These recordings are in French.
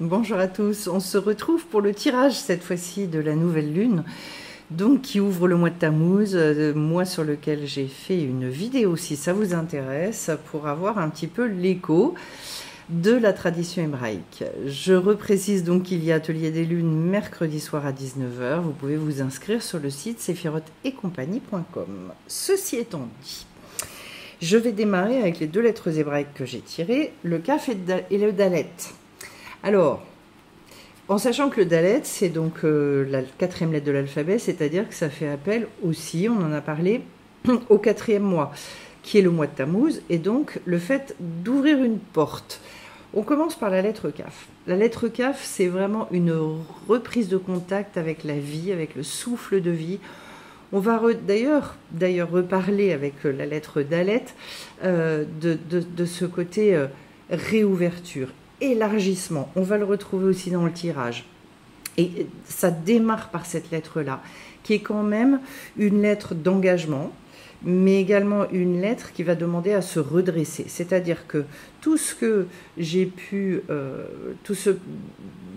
Bonjour à tous, on se retrouve pour le tirage cette fois-ci de la nouvelle lune, donc qui ouvre le mois de Tammuz, mois sur lequel j'ai fait une vidéo si ça vous intéresse, pour avoir un petit peu l'écho de la tradition hébraïque. Je reprécise donc qu'il y a Atelier des Lunes mercredi soir à 19 h, vous pouvez vous inscrire sur le site sephirotetcompagnie.com. Ceci étant dit, je vais démarrer avec les deux lettres hébraïques que j'ai tirées, le Kaf et le Dalet. Alors, en sachant que le Dalet, c'est donc la quatrième lettre de l'alphabet, c'est-à-dire que ça fait appel aussi, on en a parlé, au quatrième mois, qui est le mois de Tammuz, et donc le fait d'ouvrir une porte. On commence par la lettre Kaf. La lettre Kaf, c'est vraiment une reprise de contact avec la vie, avec le souffle de vie. On va d'ailleurs reparler avec la lettre Dalet de ce côté réouverture, élargissement. On va le retrouver aussi dans le tirage. Et ça démarre par cette lettre-là, qui est quand même une lettre d'engagement, mais également une lettre qui va demander à se redresser. C'est-à-dire que tout ce que j'ai pu,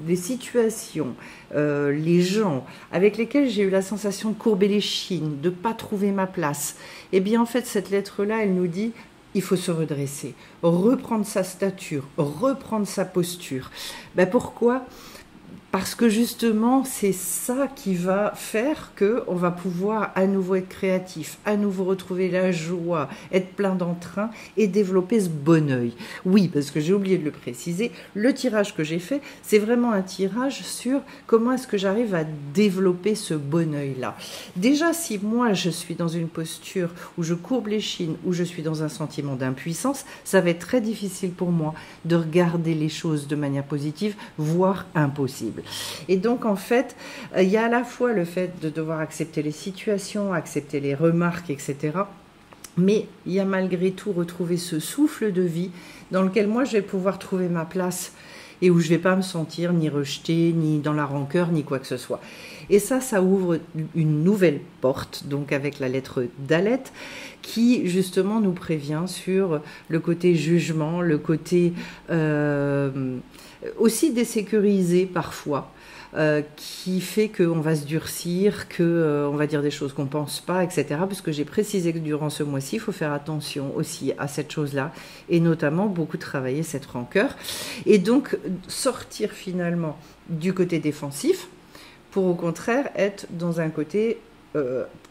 les situations, les gens avec lesquels j'ai eu la sensation de courber les chines, de ne pas trouver ma place, eh bien en fait cette lettre-là, elle nous dit il faut se redresser, reprendre sa stature, reprendre sa posture. Ben pourquoi ? Parce que justement, c'est ça qui va faire qu'on va pouvoir à nouveau être créatif, à nouveau retrouver la joie, être plein d'entrain et développer ce bon œil. Oui, parce que j'ai oublié de le préciser, le tirage que j'ai fait, c'est vraiment un tirage sur comment est-ce que j'arrive à développer ce bon œil-là. Déjà, si moi je suis dans une posture où je courbe les chines, où je suis dans un sentiment d'impuissance, ça va être très difficile pour moi de regarder les choses de manière positive, voire impossible. Et donc en fait, il y a à la fois le fait de devoir accepter les situations, accepter les remarques, etc. Mais il y a malgré tout retrouver ce souffle de vie dans lequel moi je vais pouvoir trouver ma place et où je ne vais pas me sentir ni rejetée, ni dans la rancœur, ni quoi que ce soit. Et ça ouvre une nouvelle porte, donc avec la lettre Dalet, qui justement nous prévient sur le côté jugement, le côté aussi désécurisé parfois, qui fait qu'on va se durcir, qu'on va dire des choses qu'on ne pense pas, etc. Parce que j'ai précisé que durant ce mois-ci, il faut faire attention aussi à cette chose-là, et notamment beaucoup travailler cette rancœur. Et donc sortir finalement du côté défensif, pour au contraire être dans un côté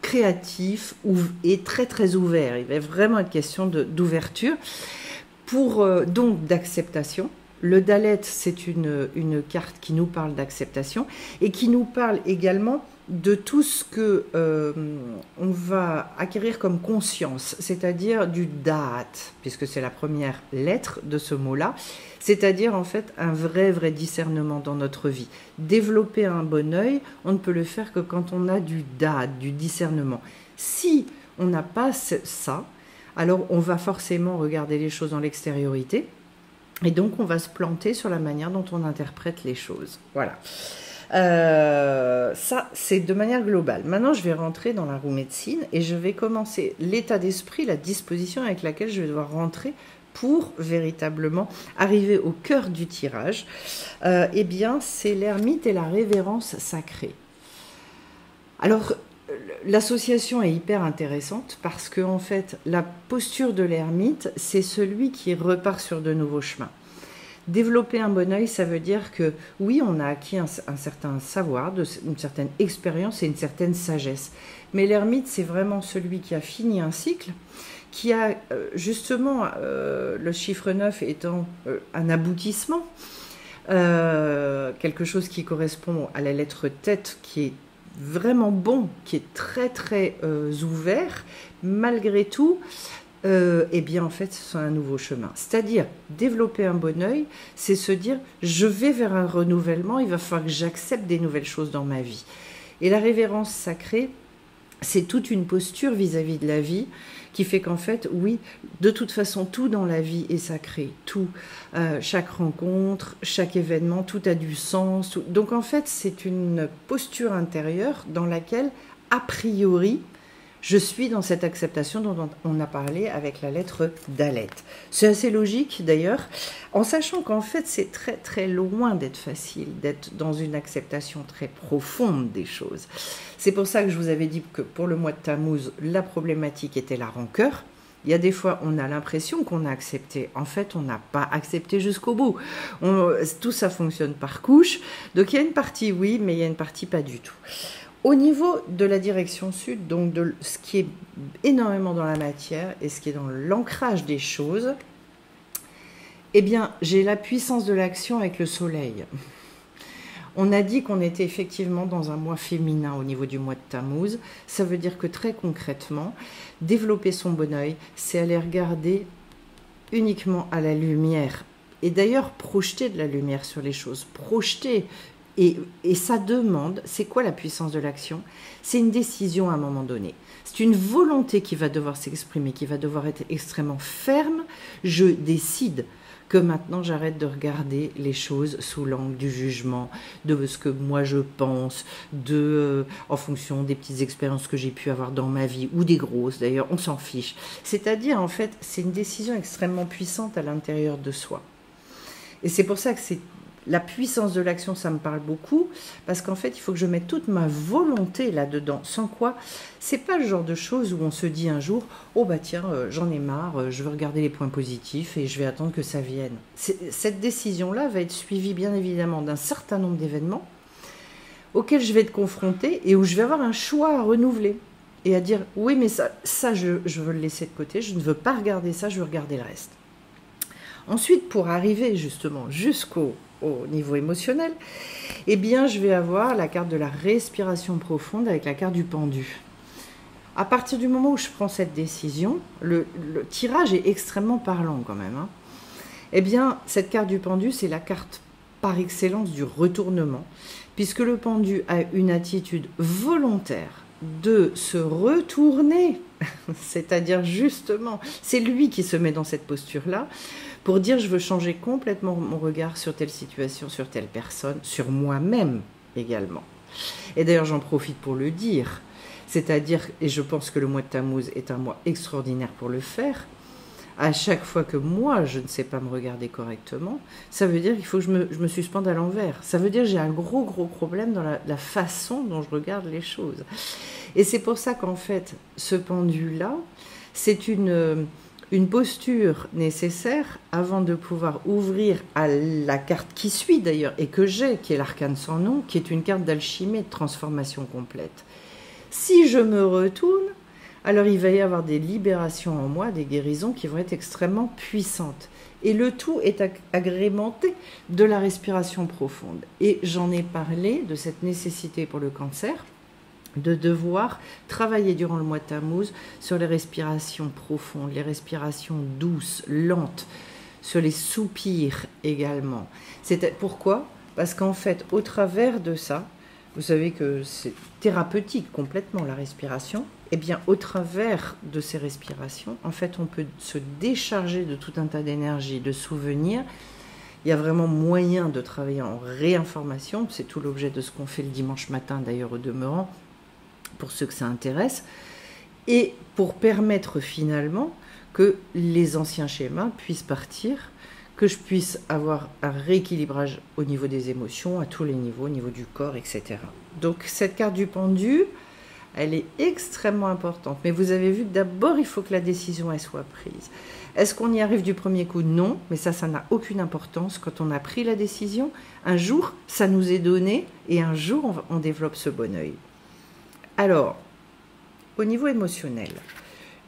créatif et très très ouvert. Il va vraiment être question d'ouverture, pour donc d'acceptation. Le Dalet, c'est une carte qui nous parle d'acceptation et qui nous parle également de tout ce que on va acquérir comme conscience, c'est-à-dire du Da'at, puisque c'est la première lettre de ce mot-là, c'est-à-dire en fait un vrai discernement dans notre vie. Développer un bon œil, on ne peut le faire que quand on a du Da'at, du discernement. Si on n'a pas ça, alors on va forcément regarder les choses dans l'extériorité, et donc on va se planter sur la manière dont on interprète les choses. Voilà. Ça, c'est de manière globale. Maintenant, je vais rentrer dans la roue médecine et je vais commencer l'état d'esprit, la disposition avec laquelle je vais devoir rentrer pour véritablement arriver au cœur du tirage. Eh bien, c'est l'ermite et la révérence sacrée. Alors, l'association est hyper intéressante parce que, en fait, la posture de l'ermite, c'est celui qui repart sur de nouveaux chemins. Développer un bon œil, ça veut dire que oui, on a acquis un certain savoir, une certaine expérience et une certaine sagesse. Mais l'ermite, c'est vraiment celui qui a fini un cycle, qui a justement, le chiffre 9 étant un aboutissement, quelque chose qui correspond à la lettre tête, qui est vraiment bon, qui est très ouvert, malgré tout, eh bien en fait ce sont un nouveau chemin. C'est-à-dire développer un bon œil, c'est se dire je vais vers un renouvellement, il va falloir que j'accepte des nouvelles choses dans ma vie. Et la révérence sacrée, c'est toute une posture vis-à-vis de la vie qui fait qu'en fait, oui, de toute façon, tout dans la vie est sacré. Tout, chaque rencontre, chaque événement, tout a du sens. Tout. Donc en fait, c'est une posture intérieure dans laquelle, a priori, Je suis dans cette acceptation dont on a parlé avec la lettre Dalet. C'est assez logique d'ailleurs, en sachant qu'en fait c'est très très loin d'être facile, d'être dans une acceptation très profonde des choses. C'est pour ça que je vous avais dit que pour le mois de Tammuz, la problématique était la rancœur. Il y a des fois, on a l'impression qu'on a accepté. En fait, on n'a pas accepté jusqu'au bout. Tout ça fonctionne par couche. Donc, il y a une partie oui, mais il y a une partie pas du tout. Au niveau de la direction sud, donc de ce qui est énormément dans la matière et ce qui est dans l'ancrage des choses, eh bien, j'ai la puissance de l'action avec le soleil. On a dit qu'on était effectivement dans un mois féminin au niveau du mois de Tammuz. Ça veut dire que très concrètement, développer son bon œil, c'est aller regarder uniquement à la lumière. Et d'ailleurs, projeter de la lumière sur les choses, projeter. Et ça demande, c'est quoi la puissance de l'action? C'est une décision à un moment donné. C'est une volonté qui va devoir s'exprimer, qui va devoir être extrêmement ferme. Je décide que maintenant j'arrête de regarder les choses sous l'angle du jugement, de ce que moi je pense, en fonction des petites expériences que j'ai pu avoir dans ma vie, ou des grosses d'ailleurs, on s'en fiche. C'est-à-dire en fait, c'est une décision extrêmement puissante à l'intérieur de soi. Et c'est pour ça que c'est la puissance de l'action, ça me parle beaucoup, parce qu'en fait, il faut que je mette toute ma volonté là-dedans, sans quoi, c'est pas le genre de choses où on se dit un jour, oh bah tiens, j'en ai marre, je veux regarder les points positifs et je vais attendre que ça vienne. Cette décision-là va être suivie, bien évidemment, d'un certain nombre d'événements auxquels je vais être confrontée et où je vais avoir un choix à renouveler et à dire, oui, mais ça je veux le laisser de côté, je ne veux pas regarder ça, je veux regarder le reste. Ensuite, pour arriver justement jusqu'au niveau émotionnel, eh bien, je vais avoir la carte de la respiration profonde avec la carte du pendu. À partir du moment où je prends cette décision, le tirage est extrêmement parlant quand même. Eh bien, cette carte du pendu, c'est la carte par excellence du retournement, puisque le pendu a une attitude volontaire de se retourner, c'est-à-dire justement, c'est lui qui se met dans cette posture-là, pour dire je veux changer complètement mon regard sur telle situation, sur telle personne, sur moi-même également. Et d'ailleurs j'en profite pour le dire, c'est-à-dire, et je pense que le mois de Tammuz est un mois extraordinaire pour le faire, à chaque fois que moi je ne sais pas me regarder correctement, ça veut dire qu'il faut que je me suspende à l'envers. Ça veut dire que j'ai un gros problème dans la façon dont je regarde les choses. Et c'est pour ça qu'en fait, ce pendu-là, c'est une posture nécessaire avant de pouvoir ouvrir à la carte qui suit d'ailleurs, et que j'ai, qui est l'arcane sans nom, qui est une carte d'alchimie et de transformation complète. Si je me retourne, alors il va y avoir des libérations en moi, des guérisons qui vont être extrêmement puissantes. Et le tout est agrémenté de la respiration profonde. Et j'en ai parlé de cette nécessité pour le cancer, de devoir travailler durant le mois de Tammuz sur les respirations profondes, les respirations douces, lentes, sur les soupirs également. Pourquoi? Parce qu'en fait, au travers de ça, vous savez que c'est thérapeutique complètement la respiration, et bien au travers de ces respirations, en fait, on peut se décharger de tout un tas d'énergie, de souvenirs. Il y a vraiment moyen de travailler en réinformation, c'est tout l'objet de ce qu'on fait le dimanche matin d'ailleurs au demeurant, pour ceux que ça intéresse, et pour permettre finalement que les anciens schémas puissent partir, que je puisse avoir un rééquilibrage au niveau des émotions, à tous les niveaux, au niveau du corps, etc. Donc cette carte du pendu, elle est extrêmement importante. Mais vous avez vu que d'abord, il faut que la décision elle soit prise. Est-ce qu'on y arrive du premier coup? Non, mais ça n'a aucune importance. Quand on a pris la décision, un jour, ça nous est donné, et un jour, on développe ce bon œil. Alors, au niveau émotionnel,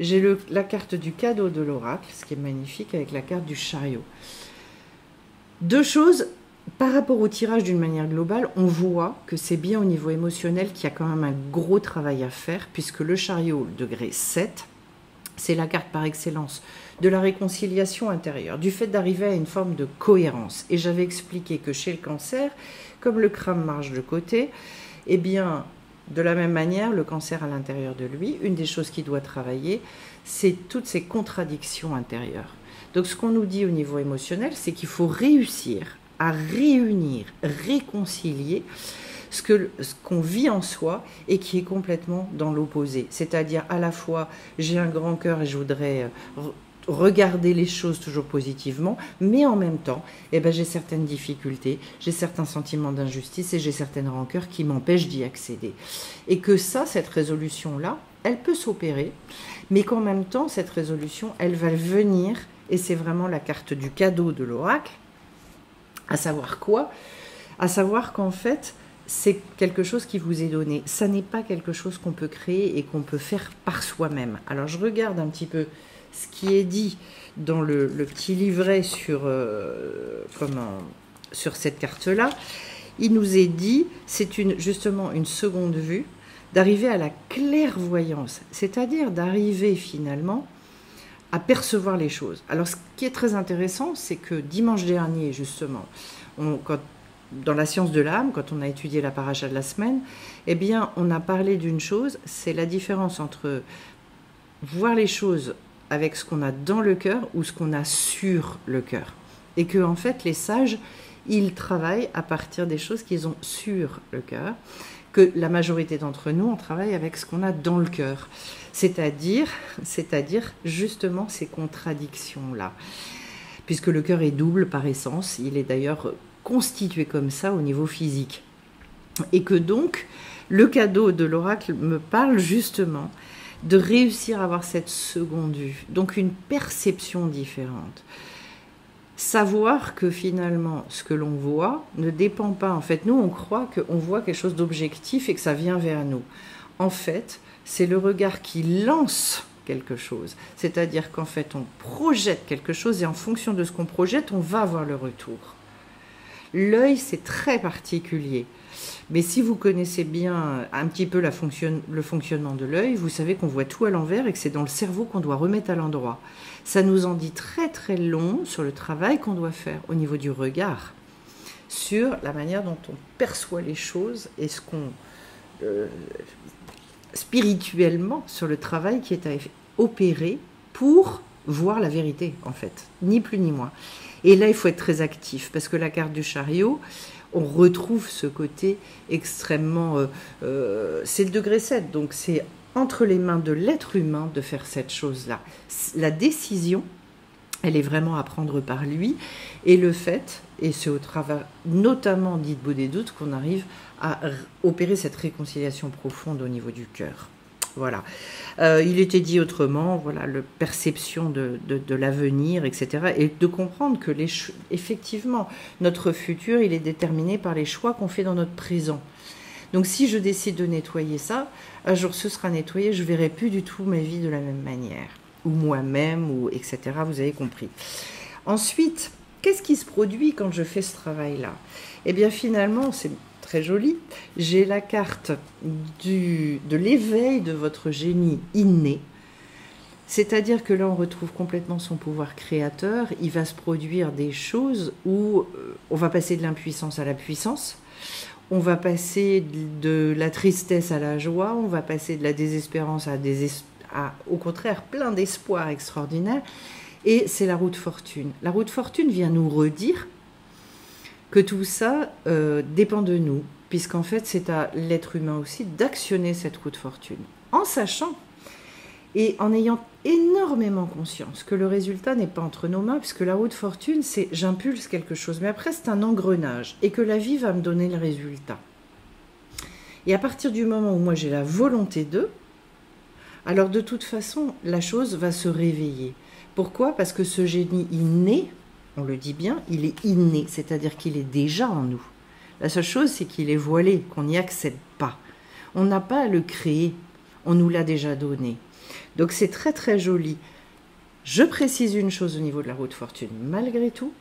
j'ai la carte du cadeau de l'oracle, ce qui est magnifique, avec la carte du chariot. Deux choses, par rapport au tirage d'une manière globale, on voit que c'est bien au niveau émotionnel qu'il y a quand même un gros travail à faire, puisque le chariot, le degré 7, c'est la carte par excellence de la réconciliation intérieure, du fait d'arriver à une forme de cohérence. Et j'avais expliqué que chez le cancer, comme le crâne marche de côté, eh bien, de la même manière, le cancer à l'intérieur de lui, une des choses qu'il doit travailler, c'est toutes ces contradictions intérieures. Donc ce qu'on nous dit au niveau émotionnel, c'est qu'il faut réussir à réunir, réconcilier ce qu'on vit en soi et qui est complètement dans l'opposé. C'est-à-dire à la fois j'ai un grand cœur et je voudrais regarder les choses toujours positivement, mais en même temps, eh ben, j'ai certaines difficultés, j'ai certains sentiments d'injustice et j'ai certaines rancœurs qui m'empêchent d'y accéder. Et que ça, cette résolution-là, elle peut s'opérer, mais qu'en même temps, cette résolution, elle va venir, et c'est vraiment la carte du cadeau de l'oracle, à savoir quoi? À savoir qu'en fait, c'est quelque chose qui vous est donné. Ça n'est pas quelque chose qu'on peut créer et qu'on peut faire par soi-même. Alors, je regarde un petit peu ce qui est dit dans le petit livret sur cette carte-là. Il nous est dit, c'est justement une seconde vue, d'arriver à la clairvoyance, c'est-à-dire d'arriver finalement à percevoir les choses. Alors ce qui est très intéressant, c'est que dimanche dernier, justement, dans la science de l'âme, quand on a étudié la paracha de la semaine, eh bien, on a parlé d'une chose, c'est la différence entre voir les choses avec ce qu'on a dans le cœur ou ce qu'on a sur le cœur. Et que, en fait, les sages, ils travaillent à partir des choses qu'ils ont sur le cœur, que la majorité d'entre nous, on travaille avec ce qu'on a dans le cœur. C'est-à-dire justement ces contradictions-là. Puisque le cœur est double par essence, il est d'ailleurs constitué comme ça au niveau physique. Et que donc, le cadeau de l'oracle me parle justement de réussir à avoir cette seconde vue, donc une perception différente. Savoir que finalement, ce que l'on voit ne dépend pas. En fait, nous, on croit qu'on voit quelque chose d'objectif et que ça vient vers nous. En fait, c'est le regard qui lance quelque chose. C'est-à-dire qu'en fait, on projette quelque chose et en fonction de ce qu'on projette, on va avoir le retour. L'œil, c'est très particulier. Mais si vous connaissez bien un petit peu le fonctionnement de l'œil, vous savez qu'on voit tout à l'envers et que c'est dans le cerveau qu'on doit remettre à l'endroit. Ça nous en dit très très long sur le travail qu'on doit faire au niveau du regard, sur la manière dont on perçoit les choses et ce qu'on spirituellement sur le travail qui est à opérer pour voir la vérité en fait, ni plus ni moins. Et là, il faut être très actif parce que la carte du chariot, on retrouve ce côté extrêmement... c'est le degré 7, donc c'est entre les mains de l'être humain de faire cette chose-là. La décision, elle est vraiment à prendre par lui. Et le fait, et c'est au travers notamment d'Idbo des doutes qu'on arrive à opérer cette réconciliation profonde au niveau du cœur. Voilà. Il était dit autrement, voilà, la perception de l'avenir, etc. Et de comprendre que effectivement, notre futur, il est déterminé par les choix qu'on fait dans notre présent. Donc si je décide de nettoyer ça, un jour ce sera nettoyé, je ne verrai plus du tout ma vie de la même manière. Ou moi-même, ou etc. Vous avez compris. Ensuite, qu'est-ce qui se produit quand je fais ce travail-là? Eh bien finalement, c'est très joli. J'ai la carte de l'éveil de votre génie inné. C'est-à-dire que là, on retrouve complètement son pouvoir créateur. Il va se produire des choses où on va passer de l'impuissance à la puissance. On va passer de la tristesse à la joie. On va passer de la désespérance à au contraire, plein d'espoir extraordinaire. Et c'est la roue de fortune. La roue de fortune vient nous redire que tout ça dépend de nous, puisqu'en fait, c'est à l'être humain aussi d'actionner cette roue de fortune, en sachant et en ayant énormément conscience que le résultat n'est pas entre nos mains, puisque la roue de fortune, c'est j'impulse quelque chose, mais après, c'est un engrenage, et que la vie va me donner le résultat. Et à partir du moment où moi, j'ai la volonté d'eux, alors de toute façon, la chose va se réveiller. Pourquoi? Parce que ce génie inné, on le dit bien, il est inné, c'est-à-dire qu'il est déjà en nous. La seule chose, c'est qu'il est voilé, qu'on n'y accède pas. On n'a pas à le créer, on nous l'a déjà donné. Donc c'est très très joli. Je précise une chose au niveau de la roue de fortune. Malgré tout,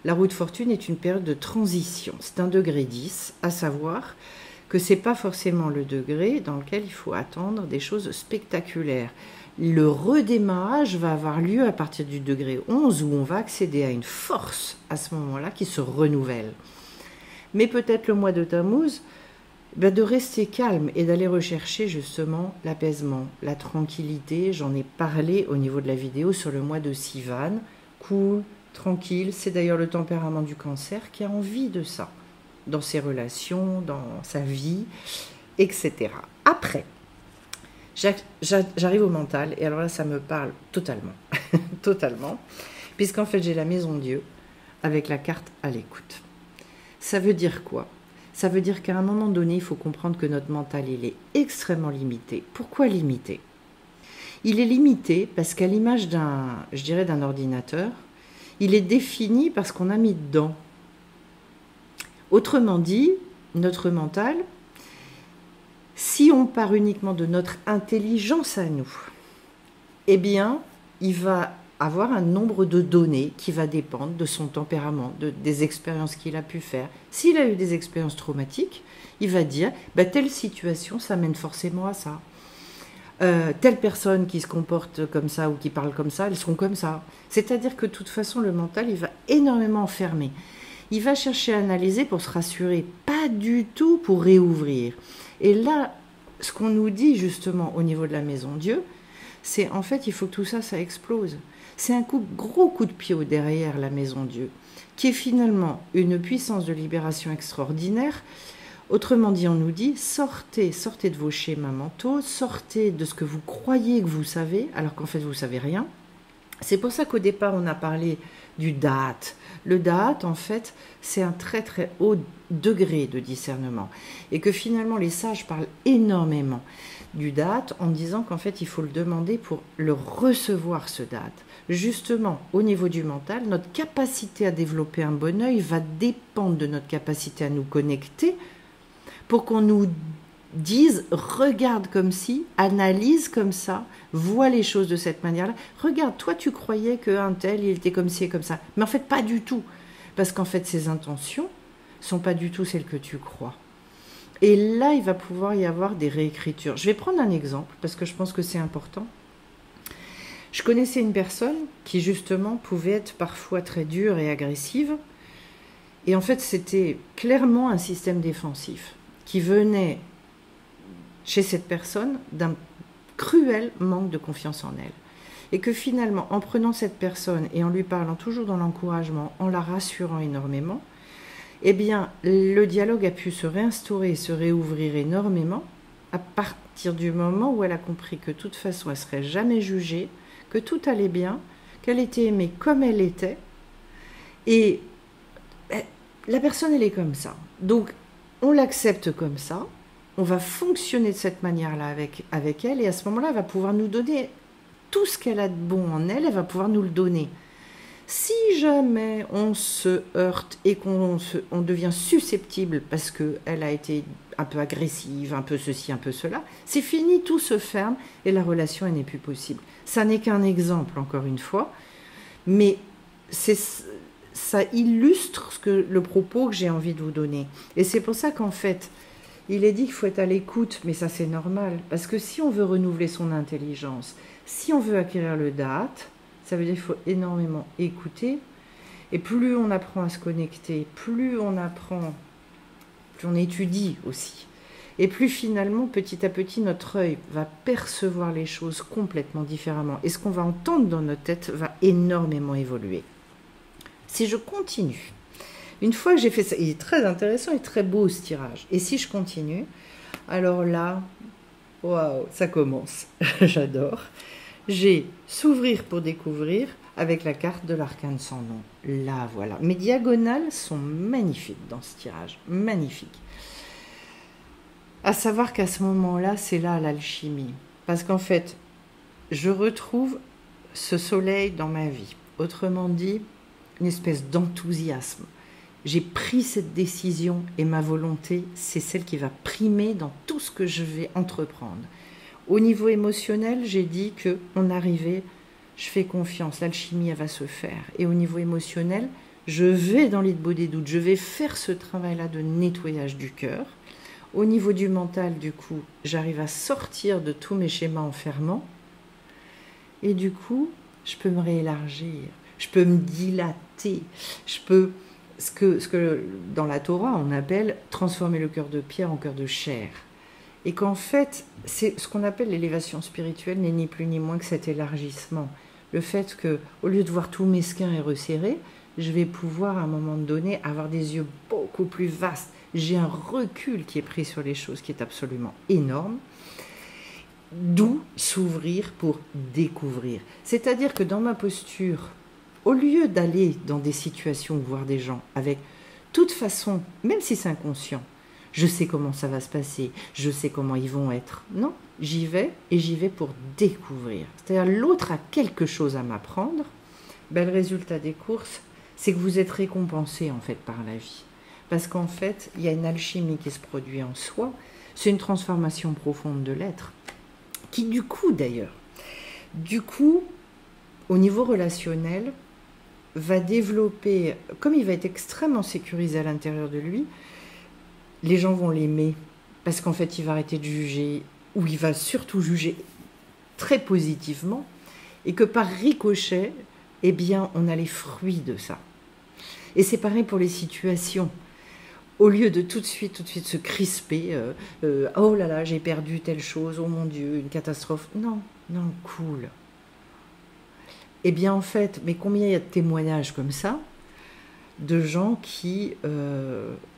la roue de fortune est une période de transition. C'est un degré 10, à savoir que ce n'est pas forcément le degré dans lequel il faut attendre des choses spectaculaires. Le redémarrage va avoir lieu à partir du degré 11 où on va accéder à une force à ce moment-là qui se renouvelle. Mais peut-être le mois de Tammuz, de rester calme et d'aller rechercher justement l'apaisement, la tranquillité. J'en ai parlé au niveau de la vidéo sur le mois de Sivan. Cool, tranquille, c'est d'ailleurs le tempérament du Cancer qui a envie de ça. dans ses relations, dans sa vie, etc. Après, j'arrive au mental, et alors là, ça me parle totalement, totalement, puisqu'en fait, j'ai la maison Dieu avec la carte à l'écoute. Ça veut dire quoi? Ça veut dire qu'à un moment donné, il faut comprendre que notre mental, il est extrêmement limité. Pourquoi limité? Il est limité parce qu'à l'image d'un ordinateur, il est défini par ce qu'on a mis dedans. Autrement dit, notre mental, si on part uniquement de notre intelligence à nous, eh bien, il va avoir un nombre de données qui va dépendre de son tempérament, des expériences qu'il a pu faire. S'il a eu des expériences traumatiques, il va dire telle situation, ça mène forcément à ça. Telle personne qui se comporte comme ça ou qui parle comme ça, elles seront comme ça. C'est-à-dire que de toute façon, le mental, il va énormément enfermer. Il va chercher à analyser pour se rassurer, pas du tout pour réouvrir. Et là, ce qu'on nous dit justement au niveau de la maison Dieu, c'est en fait, il faut que tout ça, ça explose. C'est un gros coup de pied au derrière, la maison Dieu, qui est finalement une puissance de libération extraordinaire. Autrement dit, on nous dit, sortez de vos schémas mentaux, sortez de ce que vous croyez que vous savez, alors qu'en fait, vous ne savez rien. C'est pour ça qu'au départ, on a parlé du date. Le date, en fait, c'est un très très haut degré de discernement. Et que finalement, les sages parlent énormément du date en disant qu'en fait, il faut le demander pour le recevoir, ce date. Justement, au niveau du mental, notre capacité à développer un bon œil va dépendre de notre capacité à nous connecter pour qu'on nous dise, regarde comme si, analyse comme ça, vois les choses de cette manière-là. Regarde, toi tu croyais qu'un tel, il était comme ci et comme ça. Mais en fait, pas du tout. Parce qu'en fait, ses intentions sont pas du tout celles que tu crois. Et là, il va pouvoir y avoir des réécritures. Je vais prendre un exemple, parce que je pense que c'est important. Je connaissais une personne qui, justement, pouvait être parfois très dure et agressive. Et en fait, c'était clairement un système défensif qui venait chez cette personne d'un cruel manque de confiance en elle. Et que finalement, en prenant cette personne et en lui parlant toujours dans l'encouragement, en la rassurant énormément, eh bien, le dialogue a pu se réinstaurer et se réouvrir énormément à partir du moment où elle a compris que de toute façon, elle ne serait jamais jugée, que tout allait bien, qu'elle était aimée comme elle était. Et la personne, elle est comme ça. Donc, on l'accepte comme ça. On va fonctionner de cette manière-là avec elle, et à ce moment-là, elle va pouvoir nous donner tout ce qu'elle a de bon en elle, elle va pouvoir nous le donner. Si jamais on se heurte et qu'on devient susceptible parce qu'elle a été un peu agressive, un peu ceci, un peu cela, c'est fini, tout se ferme et la relation, elle n'est plus possible. Ça n'est qu'un exemple, encore une fois, mais ça illustre le propos que j'ai envie de vous donner. Et c'est pour ça qu'en fait, il est dit qu'il faut être à l'écoute, mais ça c'est normal, parce que si on veut renouveler son intelligence, si on veut acquérir le date, ça veut dire qu'il faut énormément écouter, et plus on apprend à se connecter, plus on apprend, plus on étudie aussi, et plus finalement, petit à petit, notre œil va percevoir les choses complètement différemment, et ce qu'on va entendre dans notre tête va énormément évoluer. Si je continue, une fois que j'ai fait ça, il est très intéressant et très beau ce tirage. Et si je continue, alors là, waouh, ça commence. J'adore. J'ai s'ouvrir pour découvrir avec la carte de l'arcane sans nom. Là, voilà. Mes diagonales sont magnifiques dans ce tirage. Magnifiques. À savoir qu'à ce moment-là, c'est là l'alchimie. Parce qu'en fait, je retrouve ce soleil dans ma vie. Autrement dit, une espèce d'enthousiasme. J'ai pris cette décision et ma volonté, c'est celle qui va primer dans tout ce que je vais entreprendre. Au niveau émotionnel, j'ai dit qu'on arrivait, je fais confiance, l'alchimie, elle va se faire. Et au niveau émotionnel, je vais dans l'île des doutes, je vais faire ce travail-là de nettoyage du cœur. Au niveau du mental, du coup, j'arrive à sortir de tous mes schémas enfermants. Et du coup, je peux me réélargir, je peux me dilater, je peux... Ce que dans la Torah, on appelle transformer le cœur de pierre en cœur de chair. Et qu'en fait, c'est ce qu'on appelle l'élévation spirituelle n'est ni plus ni moins que cet élargissement. Le fait que, au lieu de voir tout mesquin et resserré, je vais pouvoir à un moment donné avoir des yeux beaucoup plus vastes, j'ai un recul qui est pris sur les choses qui est absolument énorme. D'où s'ouvrir pour découvrir. C'est-à-dire que dans ma posture, au lieu d'aller dans des situations ou voir des gens avec toute façon, même si c'est inconscient, je sais comment ça va se passer, je sais comment ils vont être. Non, j'y vais et j'y vais pour découvrir. C'est-à-dire l'autre a quelque chose à m'apprendre. Ben, le résultat des courses, c'est que vous êtes récompensé en fait par la vie. Parce qu'en fait, il y a une alchimie qui se produit en soi. C'est une transformation profonde de l'être. Qui du coup d'ailleurs, au niveau relationnel, va développer, comme il va être extrêmement sécurisé à l'intérieur de lui, les gens vont l'aimer, parce qu'en fait il va arrêter de juger, ou il va surtout juger très positivement, et que par ricochet, eh bien on a les fruits de ça. Et c'est pareil pour les situations. Au lieu de tout de suite se crisper, oh là là, j'ai perdu telle chose, oh mon Dieu, une catastrophe. Non, non, cool. Eh bien en fait, mais combien il y a de témoignages comme ça, de gens qui,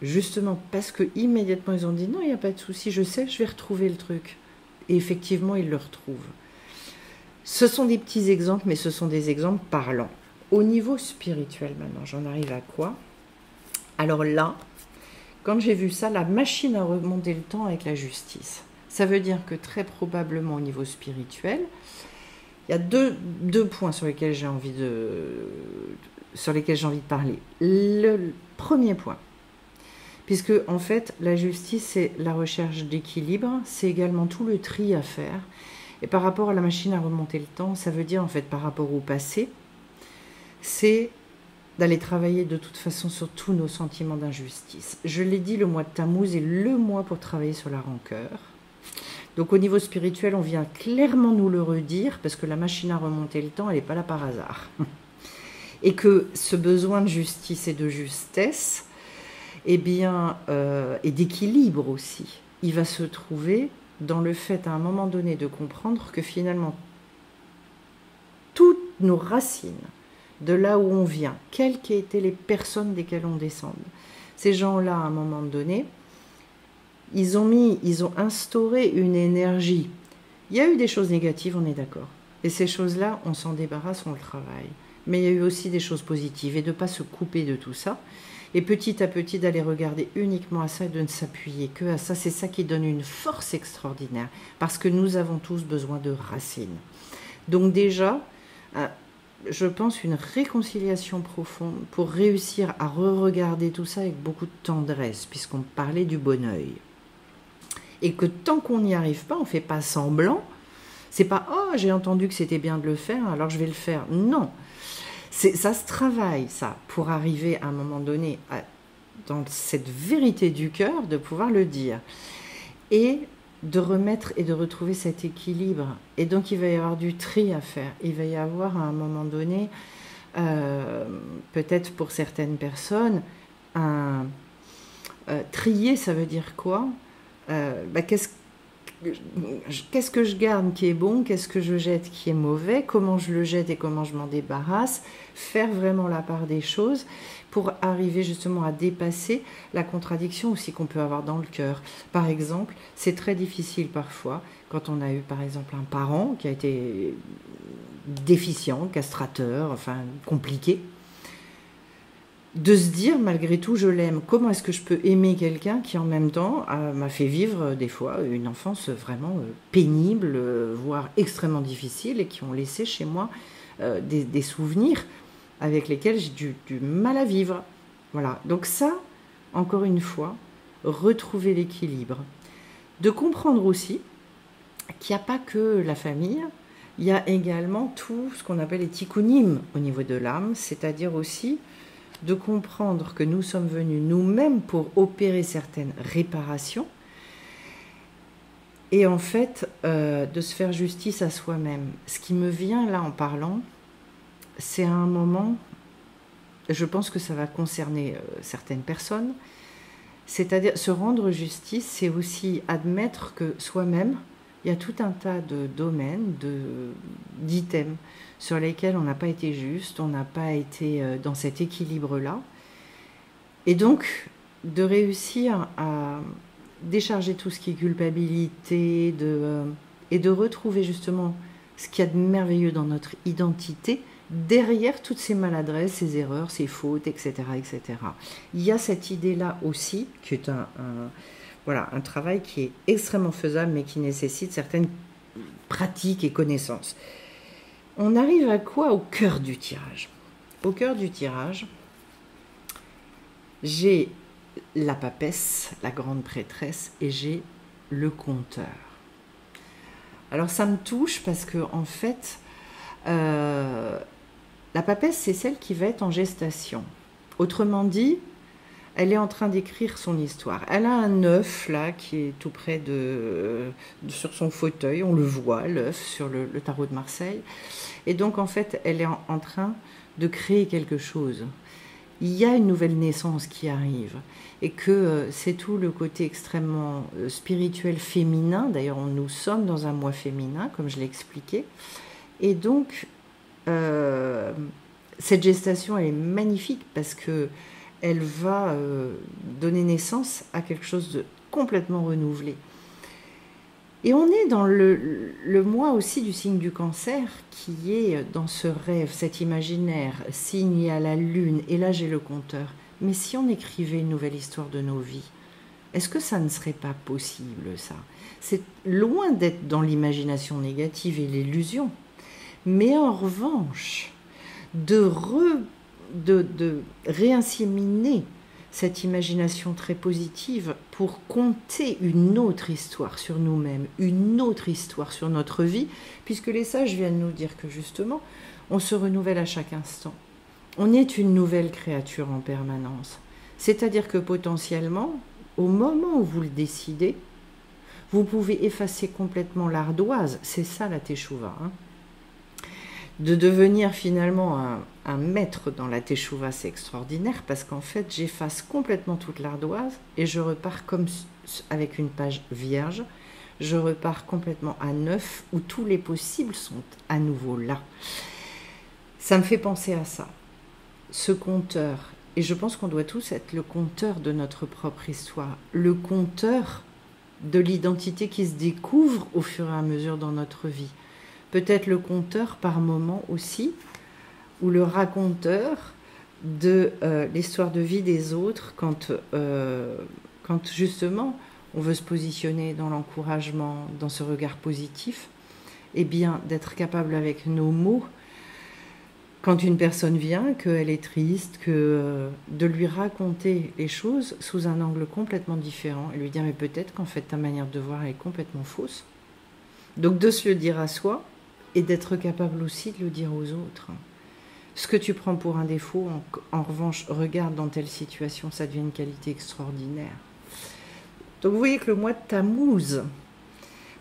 justement, parce que immédiatement ils ont dit non, il n'y a pas de souci, je sais, je vais retrouver le truc. Et effectivement, ils le retrouvent. Ce sont des petits exemples, mais ce sont des exemples parlants. Au niveau spirituel maintenant, j'en arrive à quoi? Alors là, quand j'ai vu ça, la machine a remonté le temps avec la justice. Ça veut dire que très probablement au niveau spirituel, il y a deux points sur lesquels j'ai envie de parler. Le premier point, puisque en fait la justice c'est la recherche d'équilibre, c'est également tout le tri à faire. Et par rapport à la machine à remonter le temps, ça veut dire en fait par rapport au passé, c'est d'aller travailler de toute façon sur tous nos sentiments d'injustice. Je l'ai dit, le mois de Tammuz est le mois pour travailler sur la rancœur. Donc au niveau spirituel, on vient clairement nous le redire, parce que la machine à remonter le temps, elle n'est pas là par hasard. Et que ce besoin de justice et de justesse, eh bien, et d'équilibre aussi, il va se trouver dans le fait à un moment donné de comprendre que finalement, toutes nos racines, de là où on vient, quelles qu'aient été les personnes desquelles on descend. Ces gens-là, à un moment donné, ils ont instauré une énergie. Il y a eu des choses négatives, on est d'accord. Et ces choses-là, on s'en débarrasse, on le travaille. Mais il y a eu aussi des choses positives. Et de ne pas se couper de tout ça. Et petit à petit, d'aller regarder uniquement à ça et de ne s'appuyer que à ça. C'est ça qui donne une force extraordinaire. Parce que nous avons tous besoin de racines. Donc déjà, je pense une réconciliation profonde pour réussir à re-regarder tout ça avec beaucoup de tendresse, puisqu'on parlait du bon œil. Et que tant qu'on n'y arrive pas, on ne fait pas semblant. C'est pas « Oh, j'ai entendu que c'était bien de le faire, alors je vais le faire ». Non, ça se travaille, ça, pour arriver à un moment donné dans cette vérité du cœur, de pouvoir le dire. Et de remettre et de retrouver cet équilibre. Et donc, il va y avoir du tri à faire. Il va y avoir, à un moment donné, peut-être pour certaines personnes, trier, ça veut dire quoi? Qu'est-ce que je garde qui est bon, qu'est-ce que je jette qui est mauvais, comment je le jette et comment je m'en débarrasse, faire vraiment la part des choses pour arriver justement à dépasser la contradiction aussi qu'on peut avoir dans le cœur. Par exemple, c'est très difficile parfois, quand on a eu par exemple un parent qui a été déficient, castrateur, enfin compliqué, de se dire malgré tout je l'aime. Comment est-ce que je peux aimer quelqu'un qui en même temps m'a fait vivre des fois une enfance vraiment pénible, voire extrêmement difficile, et qui ont laissé chez moi des souvenirs avec lesquels j'ai du mal à vivre. Voilà, donc ça, encore une fois, retrouver l'équilibre. De comprendre aussi qu'il n'y a pas que la famille, il y a également tout ce qu'on appelle les tikkunim au niveau de l'âme, c'est-à-dire aussi de comprendre que nous sommes venus nous-mêmes pour opérer certaines réparations et en fait de se faire justice à soi-même. Ce qui me vient là en parlant, c'est à un moment, je pense que ça va concerner certaines personnes, c'est-à-dire se rendre justice, c'est aussi admettre que soi-même, il y a tout un tas de domaines, d'items sur lesquels on n'a pas été juste, on n'a pas été dans cet équilibre-là. Et donc, de réussir à décharger tout ce qui est culpabilité et de retrouver justement ce qu'il y a de merveilleux dans notre identité derrière toutes ces maladresses, ces erreurs, ces fautes, etc. etc. Il y a cette idée-là aussi, qui est voilà, un travail qui est extrêmement faisable, mais qui nécessite certaines pratiques et connaissances. On arrive à quoi? Au cœur du tirage. Au cœur du tirage, j'ai la papesse, la grande prêtresse, et j'ai le conteur. Alors ça me touche parce que en fait, la papesse, c'est celle qui va être en gestation. Autrement dit, elle est en train d'écrire son histoire. Elle a un œuf là qui est tout près sur son fauteuil, on le voit, l'œuf sur le tarot de Marseille. Et donc en fait, elle est en train de créer quelque chose. Il y a une nouvelle naissance qui arrive et que c'est tout le côté extrêmement spirituel féminin. D'ailleurs, nous sommes dans un mois féminin, comme je l'ai expliqué. Et donc, cette gestation, elle est magnifique parce que elle va donner naissance à quelque chose de complètement renouvelé. Et on est dans le mois aussi du signe du Cancer, qui est dans ce rêve, cet imaginaire, signé à la lune, et là j'ai le compteur. Mais si on écrivait une nouvelle histoire de nos vies, est-ce que ça ne serait pas possible, ça? C'est loin d'être dans l'imagination négative et l'illusion. Mais en revanche, de réinséminer cette imagination très positive pour conter une autre histoire sur nous-mêmes, une autre histoire sur notre vie, puisque les sages viennent nous dire que justement, on se renouvelle à chaque instant. On est une nouvelle créature en permanence. C'est-à-dire que potentiellement, au moment où vous le décidez, vous pouvez effacer complètement l'ardoise, c'est ça la teshuva, hein. De devenir finalement un maître dans la teshuva, c'est extraordinaire parce qu'en fait, j'efface complètement toute l'ardoise et je repars comme avec une page vierge. Je repars complètement à neuf où tous les possibles sont à nouveau là. Ça me fait penser à ça. Ce conteur, et je pense qu'on doit tous être le conteur de notre propre histoire, le conteur de l'identité qui se découvre au fur et à mesure dans notre vie. Peut-être le conteur par moment aussi, ou le raconteur de l'histoire de vie des autres quand justement on veut se positionner dans l'encouragement, dans ce regard positif, et bien d'être capable avec nos mots, quand une personne vient, qu'elle est triste, de lui raconter les choses sous un angle complètement différent et lui dire mais peut-être qu'en fait ta manière de voir est complètement fausse. Donc de se le dire à soi, et d'être capable aussi de le dire aux autres. Ce que tu prends pour un défaut, en revanche, regarde dans telle situation, ça devient une qualité extraordinaire. Donc vous voyez que le mois de Tammuz,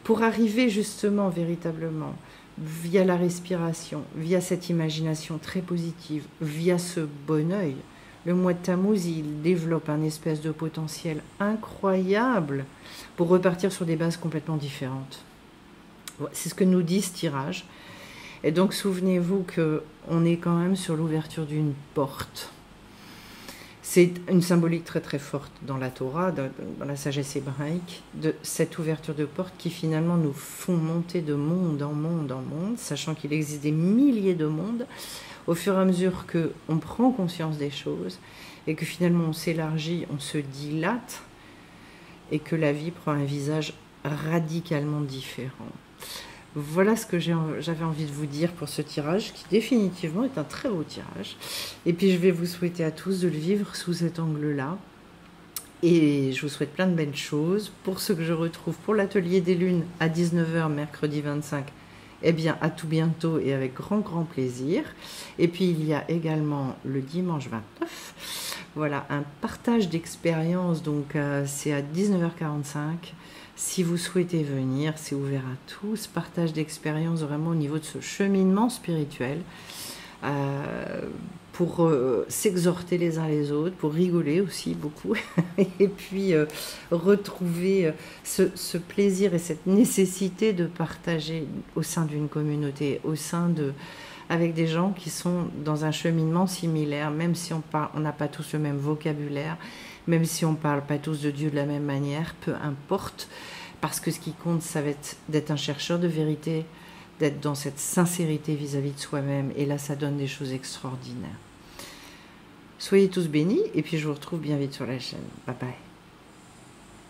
pour arriver justement, véritablement, via la respiration, via cette imagination très positive, via ce bon œil, le mois de Tammuz, il développe un espèce de potentiel incroyable pour repartir sur des bases complètement différentes. C'est ce que nous dit ce tirage. Et donc, souvenez-vous qu'on est quand même sur l'ouverture d'une porte. C'est une symbolique très très forte dans la Torah, dans la sagesse hébraïque, de cette ouverture de porte qui finalement nous font monter de monde en monde en monde, sachant qu'il existe des milliers de mondes, au fur et à mesure qu'on prend conscience des choses et que finalement on s'élargit, on se dilate et que la vie prend un visage radicalement différent. Voilà ce que j'avais envie de vous dire pour ce tirage, qui définitivement est un très beau tirage. Et puis je vais vous souhaiter à tous de le vivre sous cet angle-là. Et je vous souhaite plein de belles choses. Pour ceux que je retrouve pour l'atelier des lunes à 19 h mercredi 25, eh bien à tout bientôt et avec grand plaisir. Et puis il y a également le dimanche 29, voilà, un partage d'expérience, donc c'est à 19 h 45. Si vous souhaitez venir, c'est ouvert à tous. Partage d'expérience vraiment au niveau de ce cheminement spirituel pour s'exhorter les uns les autres, pour rigoler aussi beaucoup et puis retrouver ce plaisir et cette nécessité de partager au sein d'une communauté, avec des gens qui sont dans un cheminement similaire, même si on n'a pas tous le même vocabulaire, même si on ne parle pas tous de Dieu de la même manière, peu importe, parce que ce qui compte, ça va être d'être un chercheur de vérité, d'être dans cette sincérité vis-à-vis de soi-même, et là, ça donne des choses extraordinaires. Soyez tous bénis, et puis je vous retrouve bien vite sur la chaîne. Bye bye.